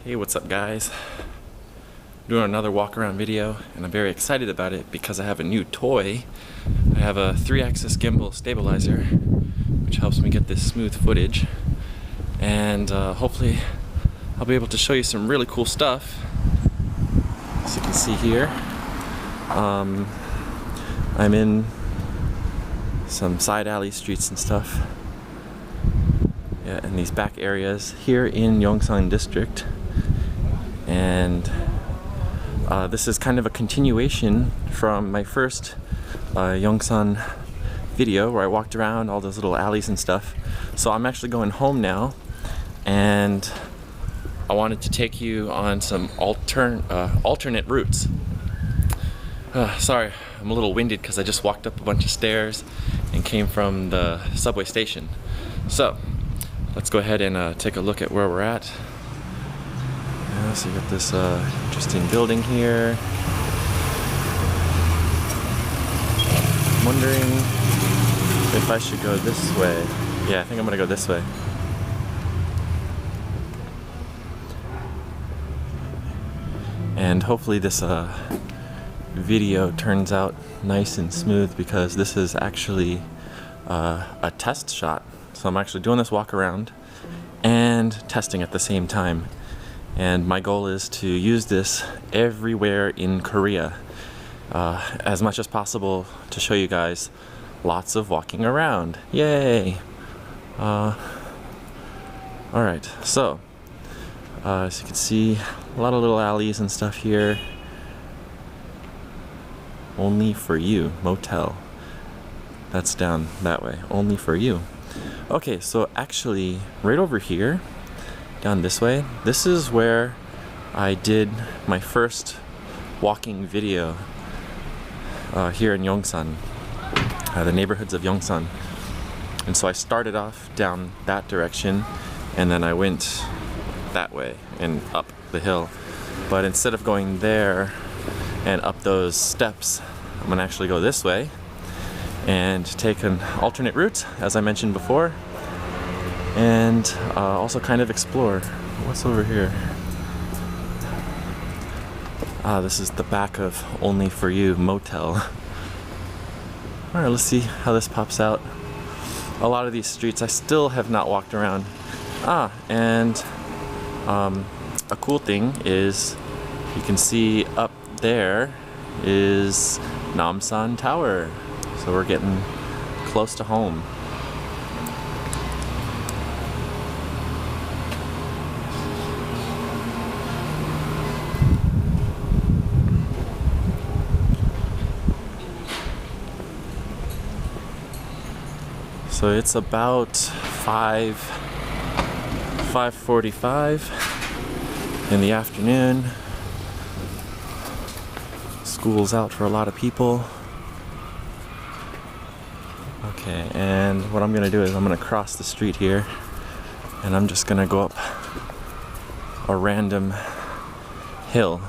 Hey, what's up guys? Doing another walk around video, and I'm very excited about it because I have a new toy. I have a 3-axis gimbal stabilizer which helps me get this smooth footage, and hopefully I'll be able to show you some really cool stuff. As you can see here, I'm in some side alley streets and stuff. Yeah, in these back areas here in Yongsan district. And this is kind of a continuation from my first Yongsan video where I walked around all those little alleys and stuff. So I'm actually going home now, and I wanted to take you on some alternate routes. Sorry, I'm a little winded because I just walked up a bunch of stairs and came from the subway station. So let's go ahead and take a look at where we're at. Yeah, so you got this interesting building here. I'm wondering if I should go this way. Yeah, I think I'm gonna go this way. And hopefully this video turns out nice and smooth, because this is actually a test shot. So I'm actually doing this walk around and testing at the same time. And my goal is to use this everywhere in Korea as much as possible to show you guys lots of walking around. Yay! Alright, so as you can see, a lot of little alleys and stuff here. Only for you, motel. That's down that way. Only for you. Okay, so actually right over here, down this way, this is where I did my first walking video here in Yongsan, the neighborhoods of Yongsan. And so I started off down that direction, and then I went that way and up the hill. But instead of going there and up those steps, I'm gonna actually go this way and take an alternate route, as I mentioned before, and also kind of explore. What's over here? This is the back of Only For You motel. Alright, let's see how this pops out. A lot of these streets I still have not walked around. And a cool thing is you can see up there is Namsan Tower. So we're getting close to home. So it's about 5:45 in the afternoon. School's out for a lot of people. Okay, and what I'm gonna do is I'm gonna cross the street here, and I'm just gonna go up a random hill,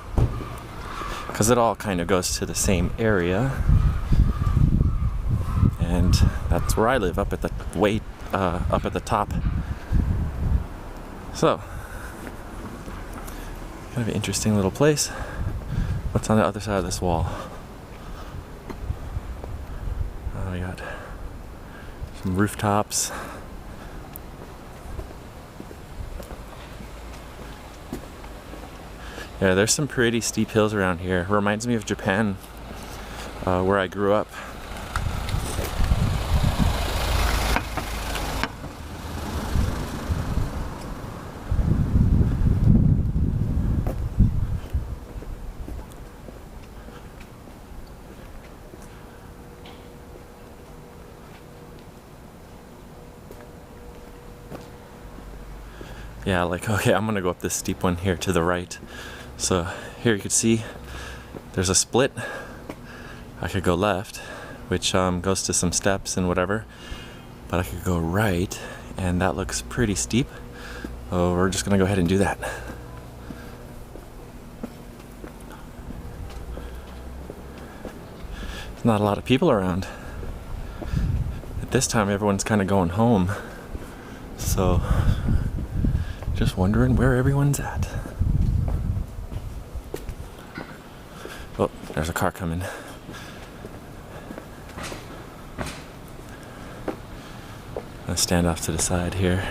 because it all kind of goes to the same area. And that's where I live, up at the up at the top. So, kind of an interesting little place. What's on the other side of this wall? Oh, we got some rooftops. Yeah, there's some pretty steep hills around here. Reminds me of Japan, where I grew up. Yeah, like, okay, I'm gonna go up this steep one here to the right. So here you can see there's a split. I could go left, which goes to some steps and whatever, but I could go right, and that looks pretty steep. Oh, we're just gonna go ahead and do that. There's not a lot of people around. At this time, everyone's kind of going home. So, just wondering where everyone's at. There's a car coming. I'm gonna stand off to the side here.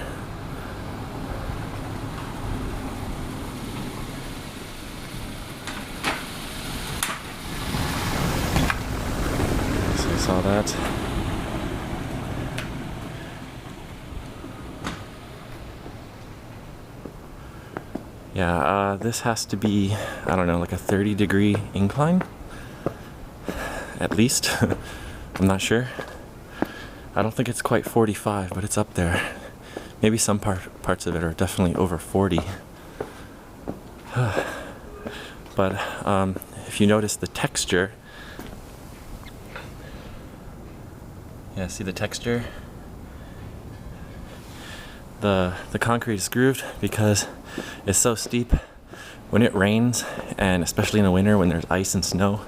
So you saw that. Yeah, this has to be, I don't know, like a 30-degree incline, at least. I'm not sure. I don't think it's quite 45, but it's up there. Maybe some parts of it are definitely over 40. But if you notice the texture, yeah, see the texture? The concrete is grooved because it's so steep. When it rains, and especially in the winter when there's ice and snow,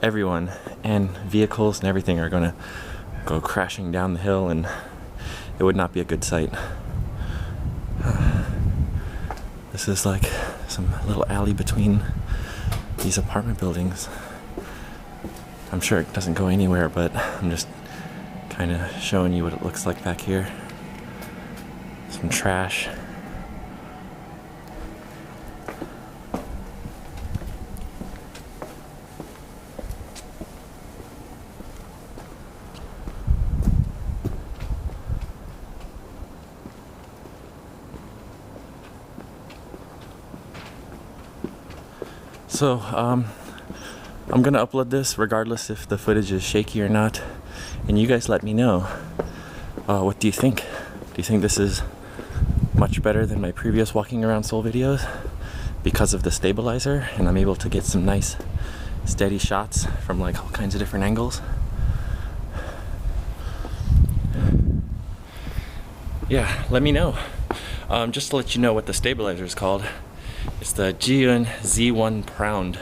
everyone and vehicles and everything are gonna go crashing down the hill, and it would not be a good sight. This is like some little alley between these apartment buildings. I'm sure it doesn't go anywhere, but I'm just kind of showing you what it looks like back here. Some trash. So, I'm gonna upload this regardless if the footage is shaky or not, and you guys let me know. What do you think? Do you think this is much better than my previous walking around Seoul videos because of the stabilizer, and I'm able to get some nice steady shots from like all kinds of different angles? Yeah, let me know. Just to let you know what the stabilizer is called. It's the Zhiyun Z1-Pround,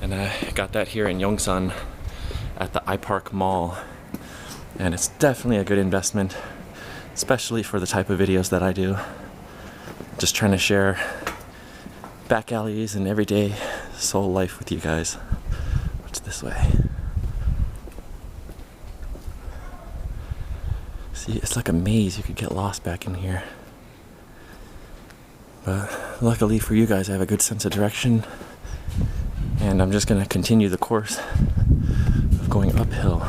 and I got that here in Yongsan at the iPark Mall, and it's definitely a good investment, especially for the type of videos that I do. Just trying to share back alleys and everyday Seoul life with you guys. What's this way? See, it's like a maze. You could get lost back in here. But luckily for you guys, I have a good sense of direction, and I'm just going to continue the course of going uphill.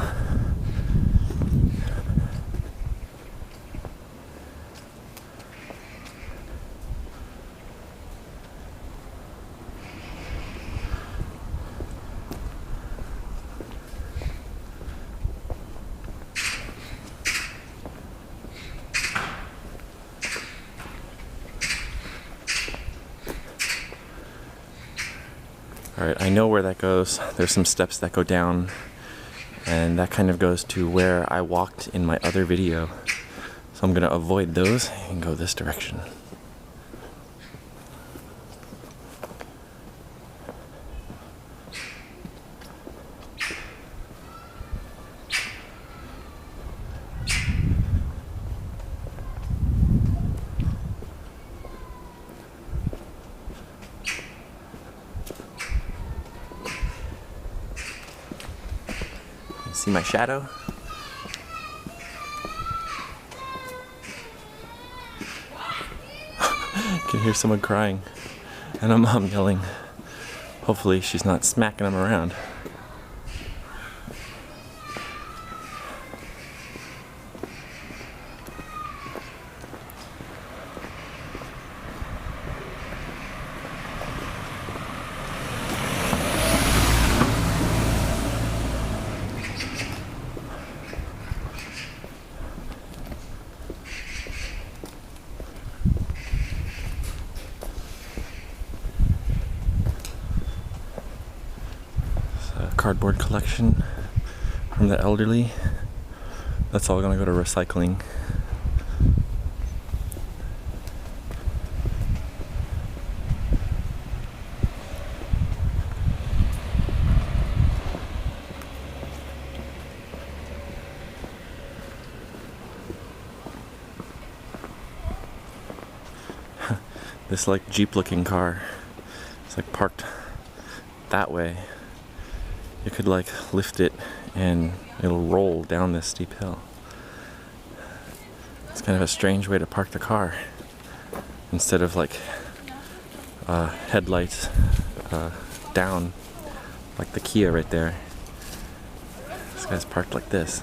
Alright, I know where that goes. There's some steps that go down, and that kind of goes to where I walked in my other video. So I'm going to avoid those and go this direction. See my shadow? I can hear someone crying and a mom yelling. Hopefully she's not smacking them around. Cardboard collection from the elderly. That's all gonna go to recycling. This like Jeep looking car. It's like parked that way, you could like lift it and it'll roll down this steep hill. It's kind of a strange way to park the car. Instead of like headlights down, like the Kia right there. This guy's parked like this.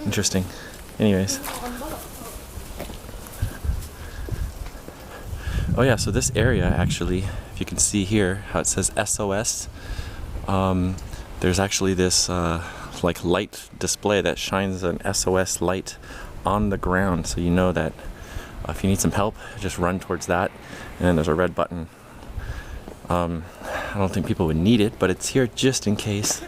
Interesting. Anyways. Oh yeah, so this area actually, if you can see here how it says SOS, there's actually this like light display that shines an SOS light on the ground, so you know that if you need some help, just run towards that, and then there's a red button. I don't think people would need it, but it's here just in case,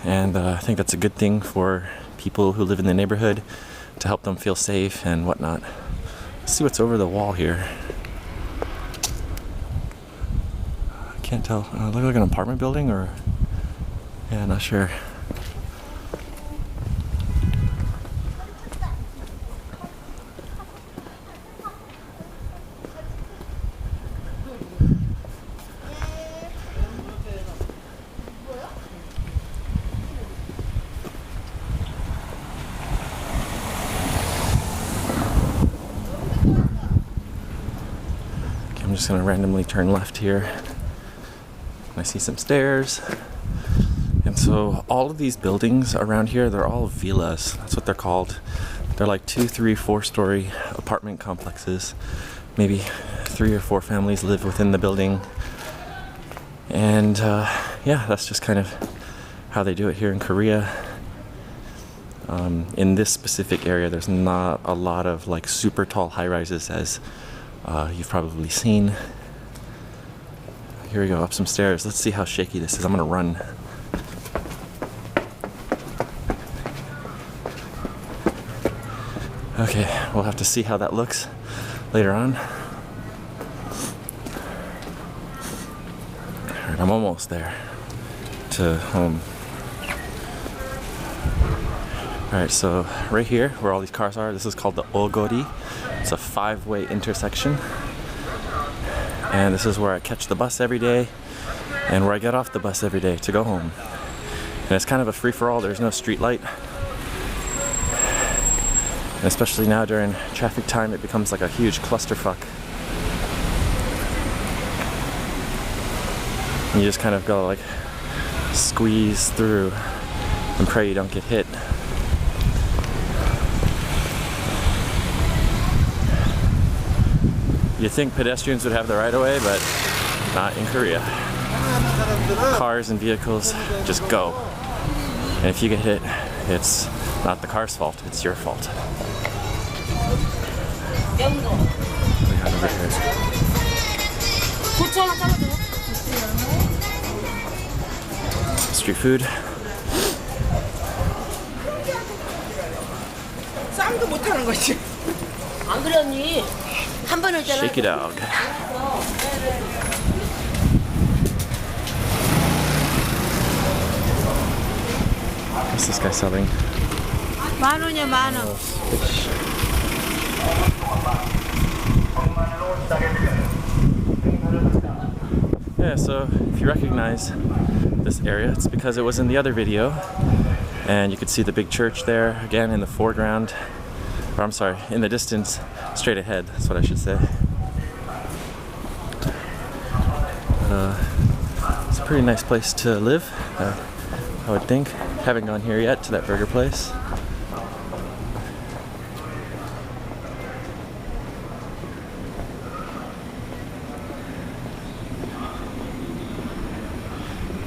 and I think that's a good thing for people who live in the neighborhood to help them feel safe and whatnot. Let's see what's over the wall here. I can't tell. Look like an apartment building, or yeah, not sure. I'm just gonna randomly turn left here. I see some stairs. And so all of these buildings around here, they're all villas. That's what they're called. They're like 2, 3, 4-story apartment complexes. Maybe 3 or 4 families live within the building. And yeah, that's just kind of how they do it here in Korea. In this specific area, there's not a lot of like super tall high-rises as you've probably seen. Here we go, up some stairs. Let's see how shaky this is. I'm gonna run. Okay, we'll have to see how that looks later on. Alright, I'm almost there to home. Alright, so right here, where all these cars are, this is called the Ogori. It's a 5-way intersection. And this is where I catch the bus every day and where I get off the bus every day to go home. And it's kind of a free-for-all. There's no street light. And especially now during traffic time, it becomes like a huge clusterfuck. And you just kind of go like squeeze through and pray you don't get hit. You'd think pedestrians would have the right of way, but not in Korea. Cars and vehicles just go. And if you get hit, it's not the car's fault, it's your fault. What do we have over here? Street food. 쌈도 못하는 거지. 안 그래 언니? 한 번을 Shaky dog. What's this guy selling? 10,000원이야, 10,000원. Fish. Yeah, so if you recognize this area, it's because it was in the other video. And you could see the big church there, again in the foreground. Or I'm sorry, in the distance, straight ahead, that's what I should say. It's a pretty nice place to live, I would think. Haven't gone here yet to that burger place.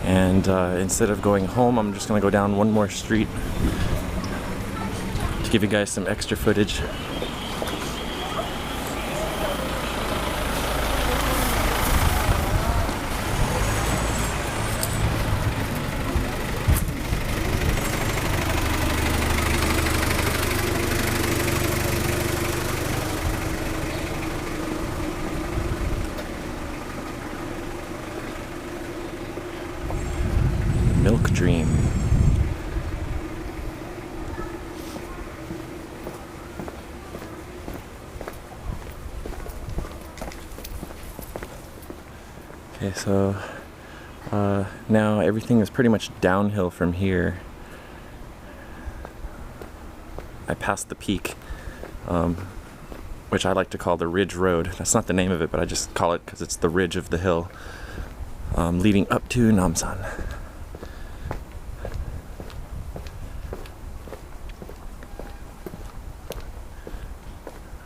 And instead of going home, I'm just gonna go down one more street to give you guys some extra footage. Milk Dream. Okay, so now everything is pretty much downhill from here. I passed the peak, which I like to call the Ridge Road. That's not the name of it, but I just call it because it's the ridge of the hill leading up to Namsan.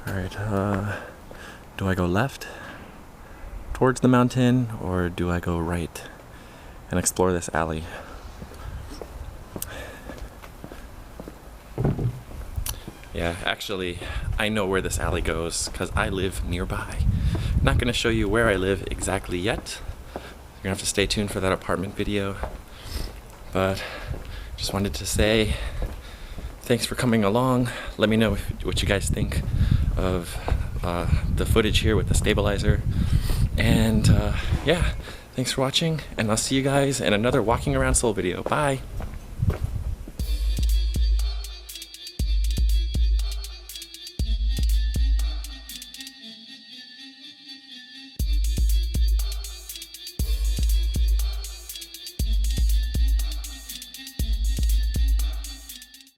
Alright, do I go left towards the mountain, or do I go right and explore this alley? Yeah, actually, I know where this alley goes because I live nearby. Not going to show you where I live exactly yet. You're going to have to stay tuned for that apartment video. But just wanted to say thanks for coming along. Let me know what you guys think of the footage here with the stabilizer. And yeah, thanks for watching, and I'll see you guys in another Walking Around Seoul video. Bye!